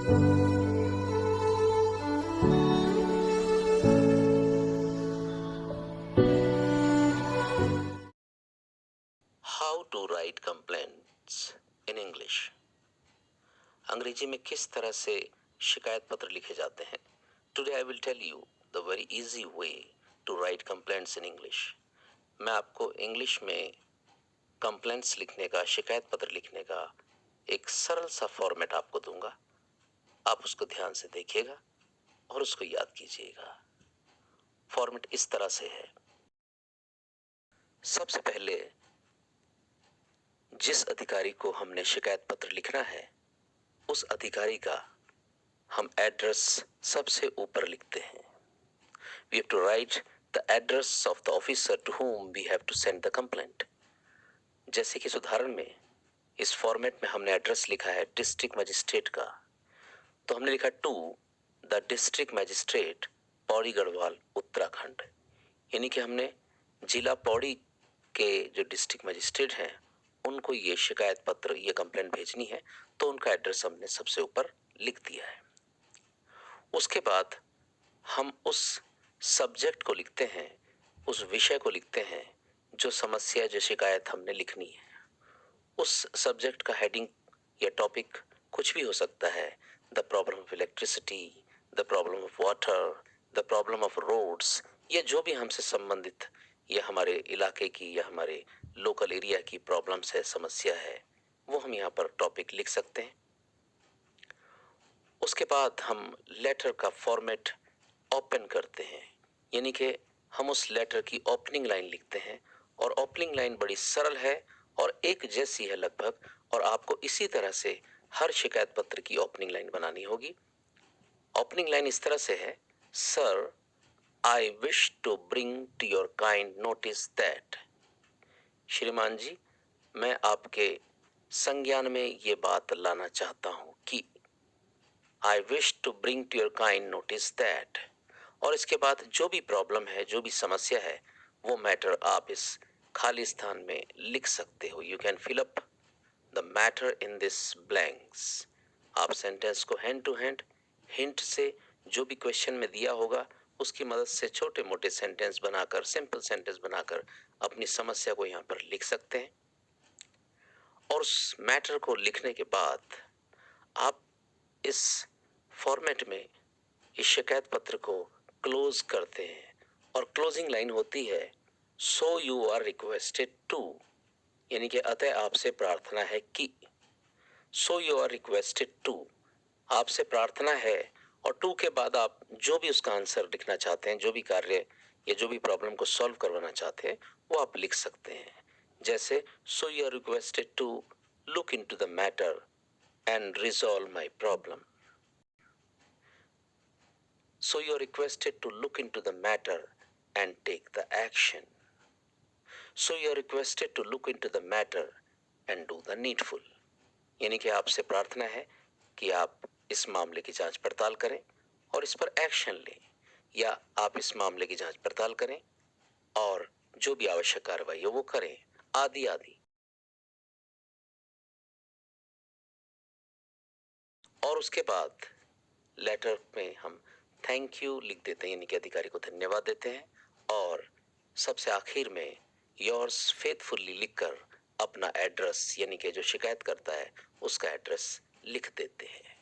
How to write complaints in English. Angrezi में किस तरह से शिकायत पत्र लिखे जाते हैं। Today I will tell you the very easy way to write complaints in English. मैं आपको इंग्लिश में कंप्लेंट्स लिखने का, शिकायत पत्र लिखने का एक सरल सा फॉर्मेट आपको दूंगा। आप उसको ध्यान से देखिएगा और उसको याद कीजिएगा। फॉर्मेट इस तरह से है। सबसे पहले जिस अधिकारी को हमने शिकायत पत्र लिखना है उस अधिकारी का हम एड्रेस सबसे ऊपर लिखते हैं। We have to write the address of the officer to whom we have to send the complaint. जैसे कि इस उदाहरण में इस फॉर्मेट में हमने एड्रेस लिखा है डिस्ट्रिक्ट मजिस्ट्रेट का, तो हमने लिखा to the district magistrate Pauri Garhwal Uttarakhand. यानी कि हमने जिला पौड़ी के जो डिस्ट्रिक्ट मजिस्ट्रेट हैं उनको ये शिकायत पत्र, ये कंप्लेंट भेजनी है, तो उनका एड्रेस हमने सबसे ऊपर लिख दिया है। उसके बाद हम उस सब्जेक्ट को लिखते हैं, उस विषय को लिखते हैं जो समस्या, जो शिकायत हमने लिखनी है। उस सब्जेक्ट का हेडिंग या टॉपिक कुछ भी हो सकता है। The problem of electricity, the problem of water, the problem of roads, या जो भी हमसे संबंधित या हमारे इलाके की या हमारे लोकल एरिया की प्रॉब्लम्स है, समस्या है, वो हम यहाँ पर टॉपिक लिख सकते हैं। उसके बाद हम लेटर का फॉर्मेट ओपन करते हैं, यानी कि हम उस लेटर की ओपनिंग लाइन लिखते हैं, और ओपनिंग लाइन बड़ी सरल है और एक जैसी है लगभग, और आपको इसी तरह से हर शिकायत पत्र की ओपनिंग लाइन बनानी होगी। ओपनिंग लाइन इस तरह से है, sir I wish to bring to your kind notice that. श्रीमान जी, मैं आपके संज्ञान में ये बात लाना चाहता हूं कि I wish to bring to your kind notice that. और इसके बाद जो भी प्रॉब्लम है, जो भी समस्या है, वो मैटर आप इस खाली स्थान में लिख सकते हो। You can fill up the matter in this blanks. आप सेंटेंस को हैंड टू हैंड हिंट से, जो भी क्वेश्चन में दिया होगा उसकी मदद से छोटे मोटे सेंटेंस बनाकर, सिंपल सेंटेंस बनाकर अपनी समस्या को यहाँ पर लिख सकते हैं। और उस मैटर को लिखने के बाद आप इस फॉर्मेट में इस शिकायत पत्र को क्लोज करते हैं, और क्लोजिंग लाइन होती है, so you are requested to, यानी कि अतः आपसे प्रार्थना है कि। So you are requested to, आपसे प्रार्थना है, और टू के बाद आप जो भी उसका आंसर लिखना चाहते हैं, जो भी कार्य या जो भी प्रॉब्लम को सॉल्व करवाना चाहते हैं, वो आप लिख सकते हैं। जैसे so you are requested to look into the matter and resolve my problem. So you are requested to look into the matter and take the action. So you are requested to look into the matter and do the needful. यानी कि आपसे प्रार्थना है कि आप इस मामले की जांच पड़ताल करें और इस पर एक्शन लें, या आप इस मामले की जांच पड़ताल करें और जो भी आवश्यक कार्रवाई हो वो करें, आदि आदि। और उसके बाद लेटर में हम थैंक यू लिख देते हैं, यानी कि अधिकारी को धन्यवाद देते हैं, और सबसे आखिर में योर्स फेथफुली लिखकर अपना एड्रेस, यानी कि जो शिकायत करता है उसका एड्रेस लिख देते हैं।